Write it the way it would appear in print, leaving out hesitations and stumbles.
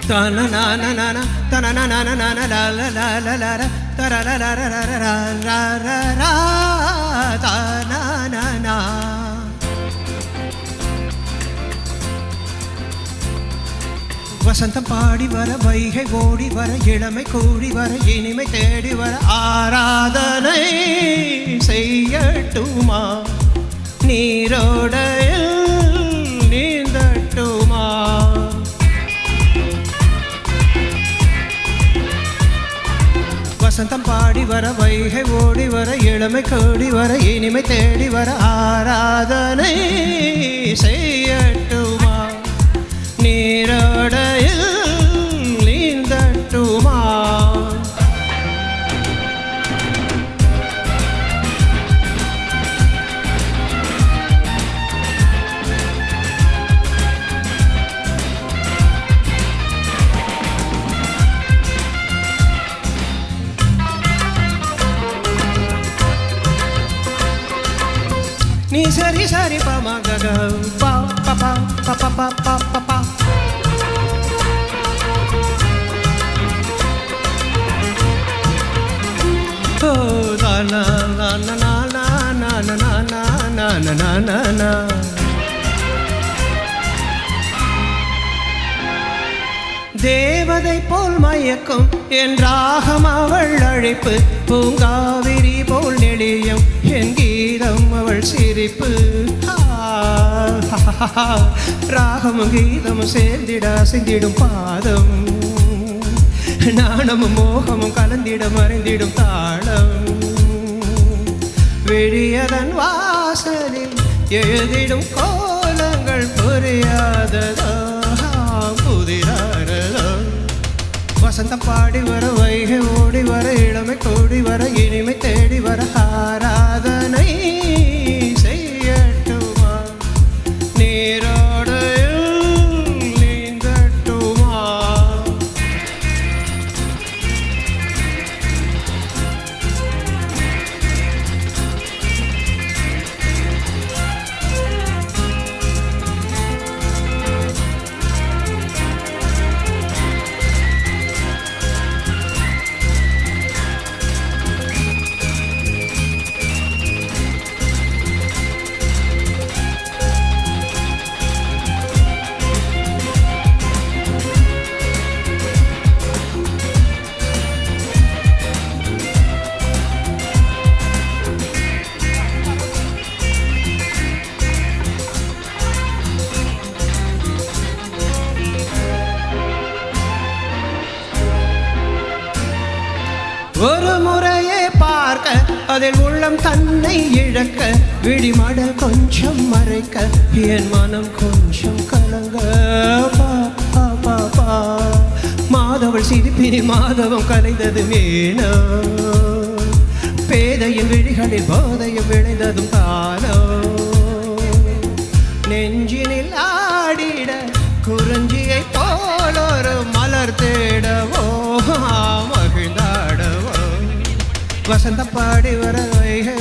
தனநானநான தனநானநான லலலலலர தரலலரரரரரரரரா தனநானா. வசந்தம் பாடி வர வைகை ஓடி வர இளமை கூடி வர இனிமை தேடி வர ஆராதனை செய்யட்டுமா நீரோடையில் நீந்தட்டுமா. வசந்தம் பாடி வர வைகை ஓடி வர இளமை கூடி வர இனிமை தேடி வர ஆராதனை செய்யட்டுமா நீரோடையில் நீந்தட்டுமா. நீ சரி சரி பமா கக பா பா பா பா பா பா பா பா பா. ஓ la la la la la la la la la la la la la la. தேவதை போல் மயக்கும் என் ராகம் அவள் அழைப்பு பூங்காவிரி போல் நெளியும் என் கீதம் அவள் சிரிப்பு. ராகமும் கீதமும் சேர்ந்திட சிந்திடும் பாதம் நாணமும் மோகமும் கலந்திட மறைந்திடும் தாளம். விழியதன் வாசலில் எழுதிடும் கோலங்கள் புரியாததோ புதிராரதோ. வசந்தம் பாடி வர வைகை ஓடி வர இளமை கூடி வர இனிமை தேடி வர ஆராதனை செய்யட்டுமா நீரோடையில் நீந்தட்டுமா. ஒரு முறையே பார்க்க அதில் உள்ளம் தன்னை இழக்க விடிமடல் கொஞ்சம் மறைக்க என் மனம் கொஞ்சம் கலங்க. மாதவள் சிரிப்பினி மாதவம் கலைந்தது மேனோ பேதையின் விழிகளில் போதையும் விளைந்ததும் தானோ. நெஞ்சினில் ஆடிட குறிஞ்சியை போலொரு மலர் தேடவோ மகிழ்ந்தாடவோ. வசந்த பாடி வர வைகை